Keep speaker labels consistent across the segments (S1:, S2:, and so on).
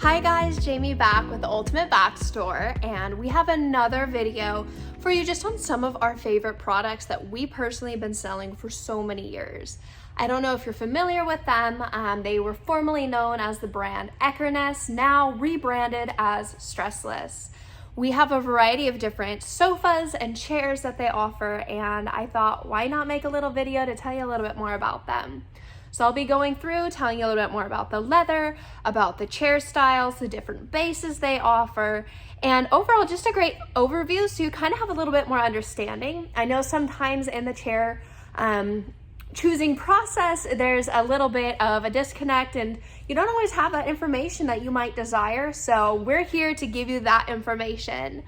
S1: Hi guys, Jamie back with the Ultimate Back Store, and we have another video for you just on some of our favorite products that we personally have been selling for so many years. I don't know if you're familiar with them. They were formerly known as the brand Ergonomics, now rebranded as Stressless. We have a variety of different sofas and chairs that they offer, and I thought, why not make a little video to tell you a little bit more about them. So I'll be going through telling you a little bit more about the leather, about the chair styles, the different bases they offer, and overall just a great overview so you kind of have a little bit more understanding. I know sometimes in the chair choosing process, there's a little bit of a disconnect and you don't always have that information that you might desire. So we're here to give you that information.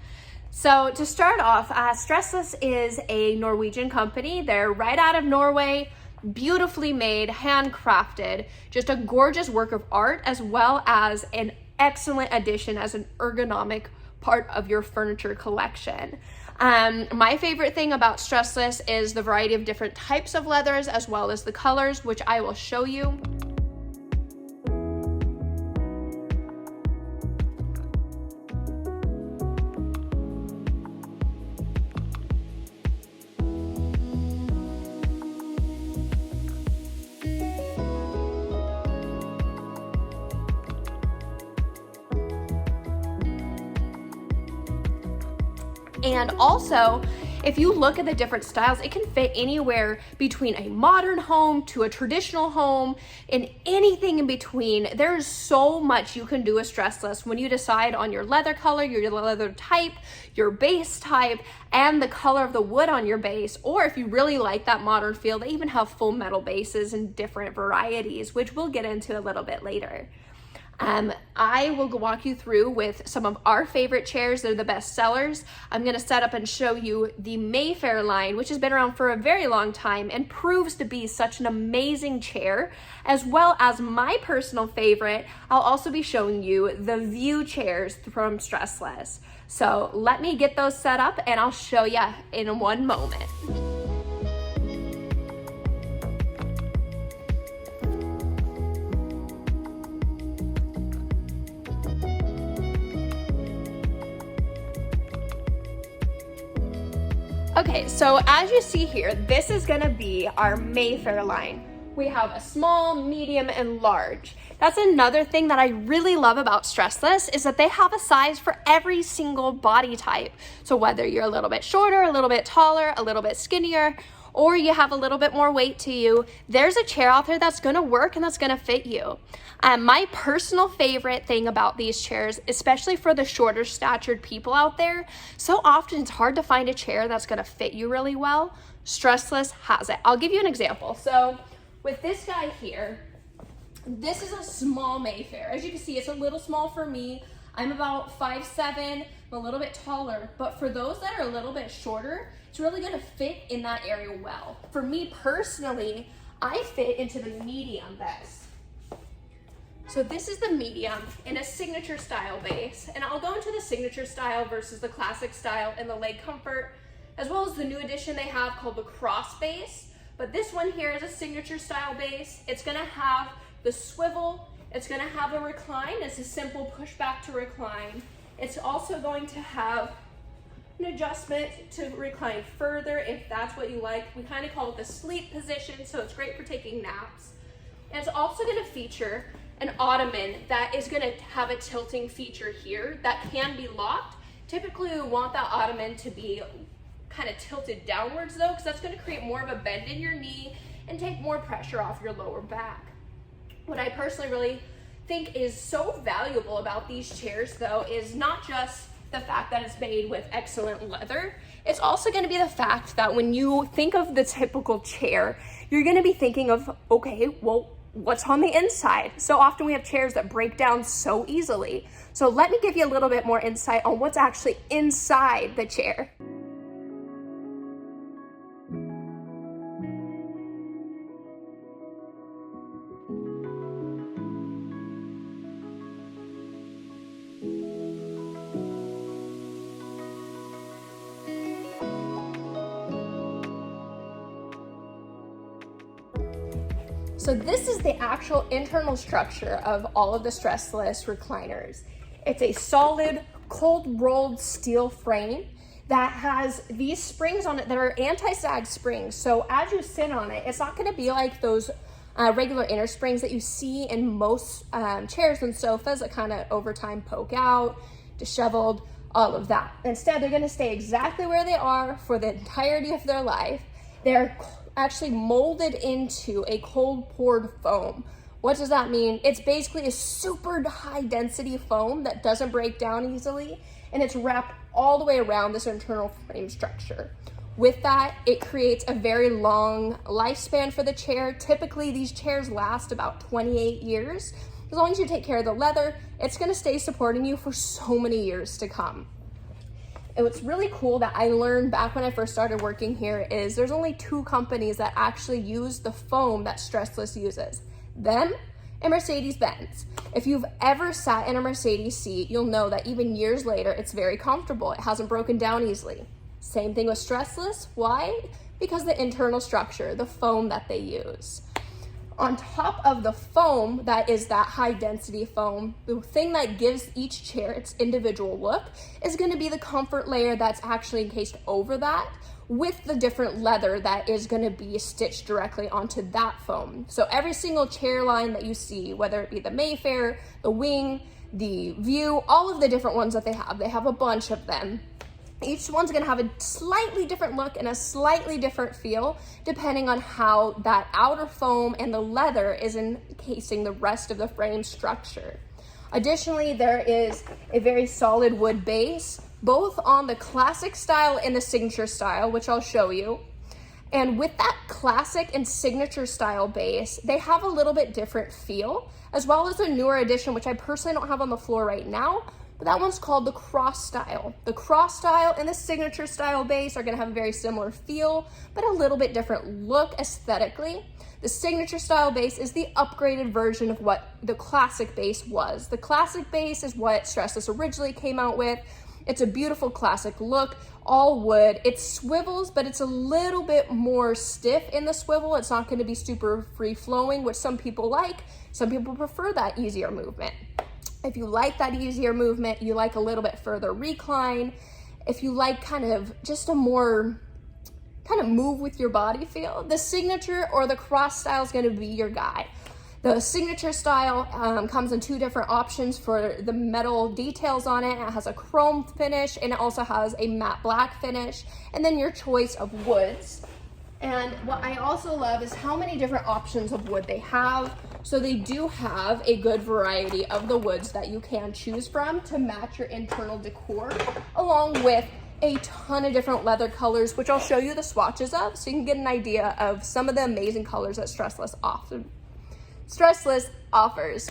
S1: So to start off, Stressless is a Norwegian company. They're right out of Norway. Beautifully made, handcrafted, just a gorgeous work of art, as well as an excellent addition as an ergonomic part of your furniture collection. My favorite thing about Stressless is the variety of different types of leathers, as well as the colors, which I will show you. And also, if you look at the different styles, it can fit anywhere between a modern home to a traditional home and anything in between. There's so much you can do with Stressless when you decide on your leather color, your leather type, your base type, and the color of the wood on your base. Or if you really like that modern feel, they even have full metal bases in different varieties, which we'll get into a little bit later. I will walk you through with some of our favorite chairs. They're the best sellers. I'm going to set up and show you the Mayfair line, which has been around for a very long time and proves to be such an amazing chair, as well as my personal favorite. I'll also be showing you the View chairs from Stressless. So let me get those set up and I'll show you in one moment. Okay, so as you see here, this is gonna be our Mayfair line. We have a small, medium, and large. That's another thing that I really love about Stressless is that they have a size for every single body type. So whether you're a little bit shorter, a little bit taller, a little bit skinnier, or you have a little bit more weight to you, there's a chair out there that's gonna work and that's gonna fit you. My personal favorite thing about these chairs, especially for the shorter statured people out there, so often it's hard to find a chair that's gonna fit you really well. Stressless has it. I'll give you an example. So with this guy here, this is a small Mayfair. As you can see, it's a little small for me. I'm about 5'7", I'm a little bit taller, but for those that are a little bit shorter, it's really gonna fit in that area well. For me personally, I fit into the medium best. So this is the medium in a signature style base, and I'll go into the signature style versus the classic style and the leg comfort, as well as the new addition they have called the cross base. But this one here is a signature style base. It's gonna have the swivel, it's gonna have a recline. It's a simple push back to recline. It's also going to have an adjustment to recline further if that's what you like. We kind of call it the sleep position, so it's great for taking naps. And it's also gonna feature an ottoman that is gonna have a tilting feature here that can be locked. Typically we want that ottoman to be kind of tilted downwards though, because that's gonna create more of a bend in your knee and take more pressure off your lower back. What I personally really think is so valuable about these chairs though is not just the fact that it's made with excellent leather, it's also gonna be the fact that when you think of the typical chair, you're gonna be thinking of, okay, well, what's on the inside? So often we have chairs that break down so easily. So let me give you a little bit more insight on what's actually inside the chair. So this is the actual internal structure of all of the Stressless recliners. It's a solid, cold rolled steel frame that has these springs on it that are anti-sag springs. So as you sit on it, it's not gonna be like those regular inner springs that you see in most chairs and sofas that kind of over time poke out, disheveled, all of that. Instead, they're gonna stay exactly where they are for the entirety of their life. They're actually molded into a cold poured foam. What does that mean? It's basically a super high density foam that doesn't break down easily, and it's wrapped all the way around this internal frame structure. With that, it creates a very long lifespan for the chair. Typically, these chairs last about 28 years. As long as you take care of the leather, it's gonna stay supporting you for so many years to come. And what's really cool that I learned back when I first started working here is there's only 2 companies that actually use the foam that Stressless uses. Them and Mercedes-Benz. If you've ever sat in a Mercedes seat, you'll know that even years later, it's very comfortable. It hasn't broken down easily. Same thing with Stressless. Why? Because the internal structure, the foam that they use. On top of the foam, that is that high density foam, the thing that gives each chair its individual look is going to be the comfort layer that's actually encased over that with the different leather that is going to be stitched directly onto that foam. So every single chair line that you see, whether it be the Mayfair, the Wing, the View, all of the different ones that they have a bunch of them. Each one's gonna have a slightly different look and a slightly different feel depending on how that outer foam and the leather is encasing the rest of the frame structure. Additionally, there is a very solid wood base, both on the classic style and the signature style, which I'll show you. And with that classic and signature style base, they have a little bit different feel, as well as a newer edition, which I personally don't have on the floor right now, but that one's called the cross style. The cross style and the signature style base are gonna have a very similar feel, but a little bit different look aesthetically. The signature style base is the upgraded version of what the classic base was. The classic base is what Stressless originally came out with. It's a beautiful classic look, all wood. It swivels, but it's a little bit more stiff in the swivel. It's not gonna be super free flowing, which some people like. Some people prefer that easier movement. If you like that easier movement, you like a little bit further recline. If you like kind of just a more kind of move with your body feel, the signature or the cross style is gonna be your guy. The signature style comes in 2 different options for the metal details on it. It has a chrome finish and it also has a matte black finish, and then your choice of woods. And what I also love is how many different options of wood they have. So they do have a good variety of the woods that you can choose from to match your internal decor, along with a ton of different leather colors, which I'll show you the swatches of so you can get an idea of some of the amazing colors that Stressless offers.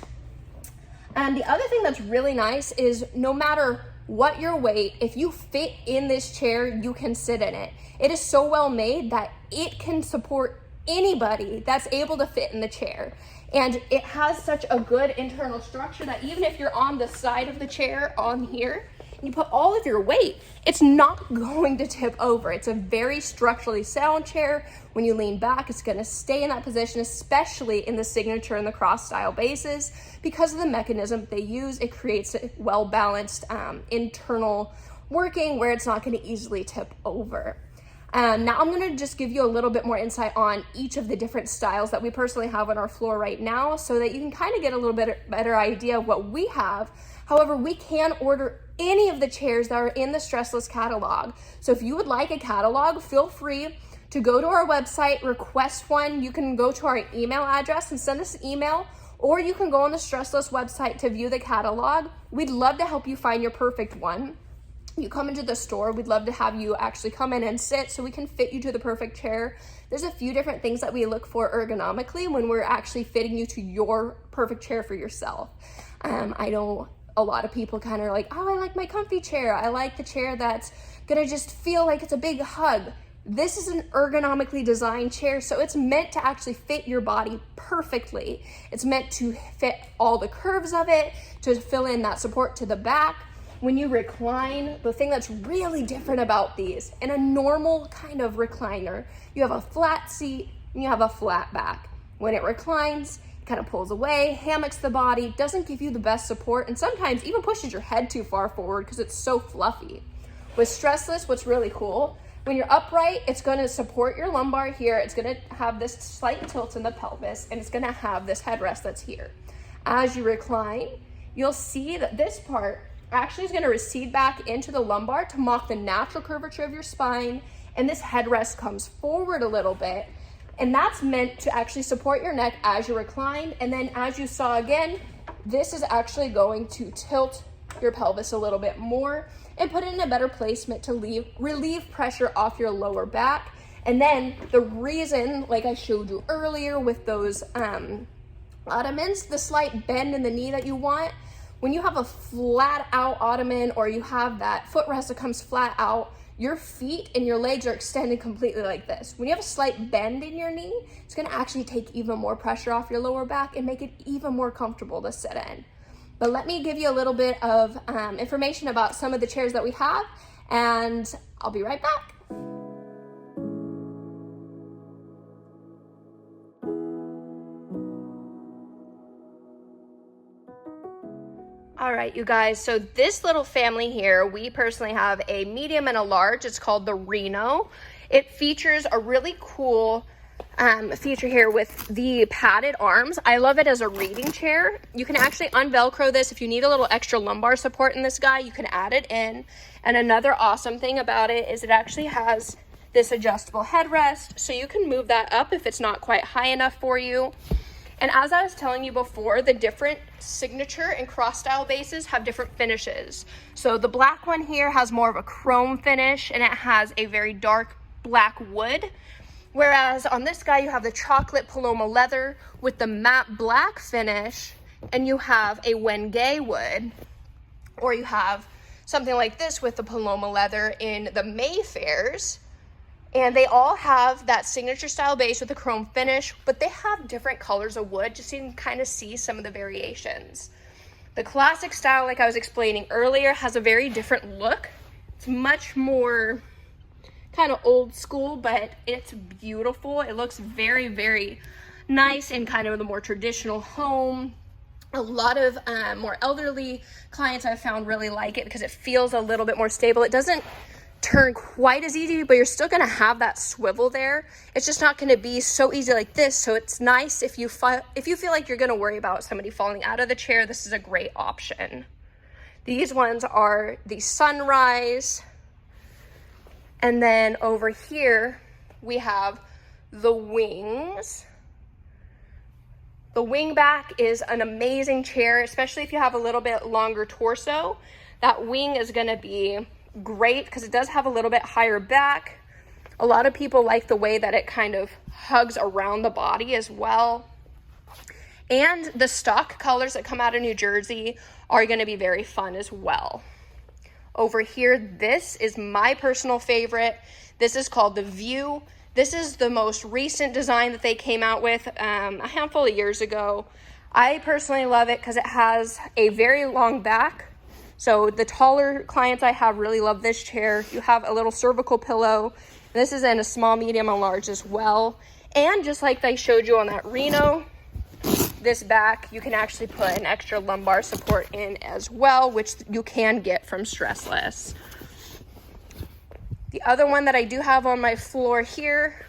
S1: And the other thing that's really nice is no matter what your weight, if you fit in this chair, you can sit in it. It is so well made that it can support anybody that's able to fit in the chair. And it has such a good internal structure that even if you're on the side of the chair on here, you put all of your weight, it's not going to tip over. It's a very structurally sound chair. When you lean back, it's gonna stay in that position, especially in the signature and the cross style bases. Because of the mechanism they use, it creates a well-balanced internal working where it's not gonna easily tip over. Now I'm gonna just give you a little bit more insight on each of the different styles that we personally have on our floor right now so that you can kind of get a little bit better idea of what we have. However, we can order any of the chairs that are in the Stressless catalog. So if you would like a catalog, feel free to go to our website, request one. You can go to our email address and send us an email, or you can go on the Stressless website to view the catalog. We'd love to help you find your perfect one. You come into the store, we'd love to have you actually come in and sit so we can fit you to the perfect chair. There's a few different things that we look for ergonomically when we're actually fitting you to your perfect chair for yourself. I know a lot of people kind of are like, oh, I like my comfy chair. I like the chair that's gonna just feel like it's a big hug. This is an ergonomically designed chair, so it's meant to actually fit your body perfectly. It's meant to fit all the curves of it, to fill in that support to the back. When you recline, the thing that's really different about these, in a normal kind of recliner, you have a flat seat and you have a flat back. When it reclines, it kind of pulls away, hammocks the body, doesn't give you the best support, and sometimes even pushes your head too far forward because it's so fluffy. With Stressless, what's really cool, when you're upright, it's going to support your lumbar here. It's going to have this slight tilt in the pelvis, and it's going to have this headrest that's here. As you recline, you'll see that this part actually is going to recede back into the lumbar to mock the natural curvature of your spine, and this headrest comes forward a little bit, and that's meant to actually support your neck as you recline. And then as you saw again, this is actually going to tilt your pelvis a little bit more and put it in a better placement to relieve pressure off your lower back. And then the reason, like I showed you earlier with those ottomans, the slight bend in the knee that you want, when you have a flat out ottoman or you have that footrest that comes flat out, your feet and your legs are extended completely like this. When you have a slight bend in your knee, it's gonna actually take even more pressure off your lower back and make it even more comfortable to sit in. But let me give you a little bit of information about some of the chairs that we have, and I'll be right back. All right, you guys, so this little family here, we personally have a medium and a large. It's called the Reno. It features a really cool feature here with the padded arms. I love it as a reading chair. You can actually unvelcro this. If you need a little extra lumbar support in this guy, you can add it in. And another awesome thing about it is it actually has this adjustable headrest, so you can move that up if it's not quite high enough for you. And as I was telling you before, the different signature and cross style bases have different finishes. So the black one here has more of a chrome finish, and it has a very dark black wood. Whereas on this guy, you have the chocolate Paloma leather with the matte black finish, and you have a Wenge wood, or you have something like this with the Paloma leather in the Mayfairs. And they all have that signature style base with a chrome finish, but they have different colors of wood, just so you can kind of see some of the variations. The classic style, like I was explaining earlier, has a very different look. It's much more kind of old school, but it's beautiful. It looks very, very nice in kind of the more traditional home. A lot of more elderly clients I've found really like it because it feels a little bit more stable. It doesn't turn quite as easy, but you're still going to have that swivel there. It's just not going to be so easy like this. So it's nice if you feel like you're going to worry about somebody falling out of the chair. This is a great option. These ones are the Sunrise, and then over here we have the Wings. The wing back is an amazing chair, especially if you have a little bit longer torso. That wing is going to be great because it does have a little bit higher back. A lot of people like the way that it kind of hugs around the body as well. And the stock colors that come out of New Jersey are going to be very fun as well. Over here, this is my personal favorite. This is called the View. This is the most recent design that they came out with a handful of years ago. I personally love it because it has a very long back. So the taller clients I have really love this chair. You have a little cervical pillow. This is in a small, medium, and large as well. And just like I showed you on that Reno, this back, you can actually put an extra lumbar support in as well, which you can get from Stressless. The other one that I do have on my floor here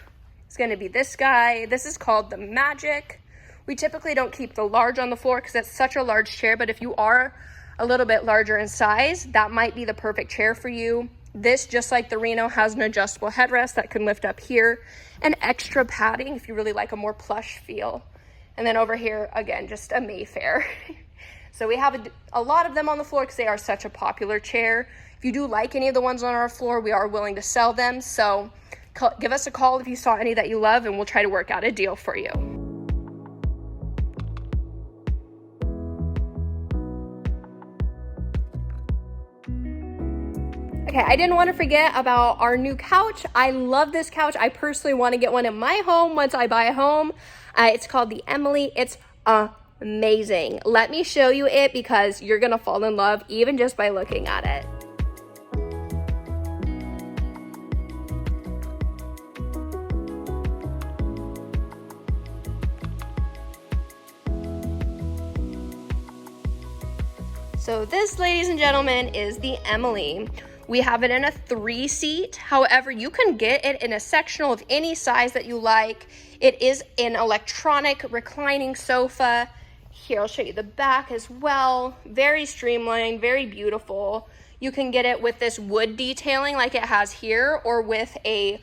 S1: is going to be this guy. This is called the Magic. We typically don't keep the large on the floor because it's such a large chair, but if you are a little bit larger in size, that might be the perfect chair for you. This, just like the Reno, has an adjustable headrest that can lift up here, and extra padding if you really like a more plush feel. And then over here, again, just a Mayfair. So we have a lot of them on the floor because they are such a popular chair. If you do like any of the ones on our floor, we are willing to sell them. So give us a call if you saw any that you love, and we'll try to work out a deal for you. Okay, I didn't want to forget about our new couch. I love this couch. I personally want to get one in my home once I buy a home. It's called the Emily. It's amazing. Let me show you it because you're going to fall in love even just by looking at it. So this, ladies and gentlemen, is the Emily. We have it in a 3-seat. However, you can get it in a sectional of any size that you like. It is an electronic reclining sofa. Here, I'll show you the back as well. Very streamlined, very beautiful. You can get it with this wood detailing like it has here, or with a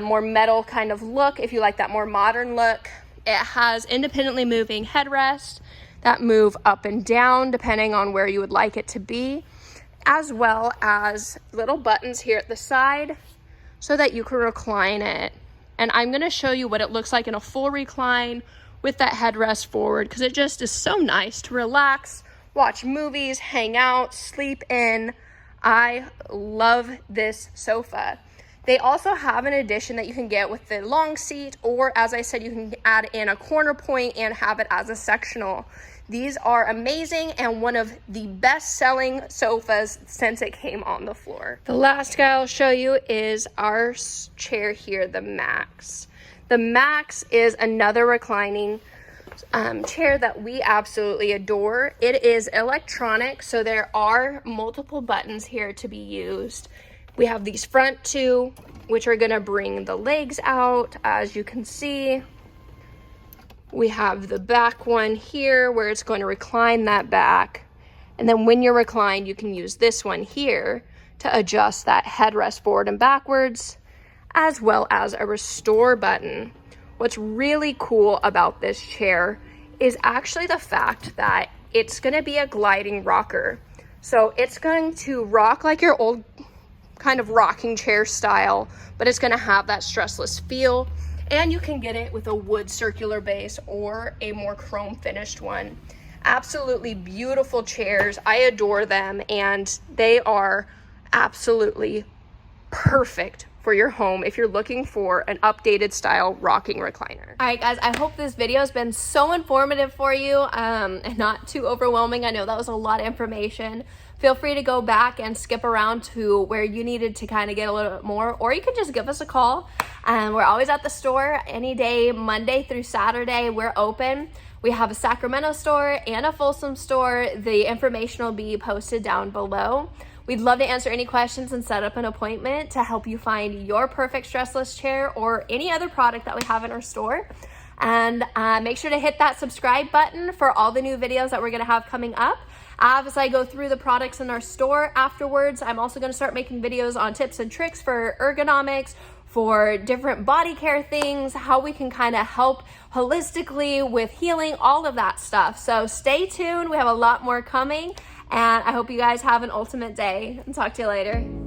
S1: more metal kind of look if you like that more modern look. It has independently moving headrests that move up and down depending on where you would like it to be, as well as little buttons here at the side so that you can recline it. And I'm going to show you what it looks like in a full recline with that headrest forward, because it just is so nice to relax, watch movies, hang out, sleep in. I love this sofa. They also have an addition that you can get with the long seat, or as I said, you can add in a corner point and have it as a sectional. These are amazing and one of the best selling sofas since it came on the floor. The last guy I'll show you is our chair here, the Max. The Max is another reclining chair that we absolutely adore. It is electronic, so there are multiple buttons here to be used. We have these front two, which are gonna bring the legs out, as you can see. We have the back one here where it's going to recline that back. And then when you're reclined, you can use this one here to adjust that headrest forward and backwards, as well as a restore button. What's really cool about this chair is actually the fact that it's gonna be a gliding rocker. So it's going to rock like your old kind of rocking chair style, but it's gonna have that stressless feel. And you can get it with a wood circular base or a more chrome finished one. Absolutely beautiful chairs. I adore them, and they are absolutely perfect for your home if you're looking for an updated style rocking recliner. All right, guys, I hope this video has been so informative for you and not too overwhelming. I know that was a lot of information. Feel free to go back and skip around to where you needed to kind of get a little bit more, or you can just give us a call. We're always at the store any day, Monday through Saturday, we're open. We have a Sacramento store and a Folsom store. The information will be posted down below. We'd love to answer any questions and set up an appointment to help you find your perfect stressless chair or any other product that we have in our store. And make sure to hit that subscribe button for all the new videos that we're gonna have coming up. As I go through the products in our store afterwards, I'm also gonna start making videos on tips and tricks for ergonomics, for different body care things, how we can kind of help holistically with healing, all of that stuff. So stay tuned, we have a lot more coming, and I hope you guys have an ultimate day. And talk to you later.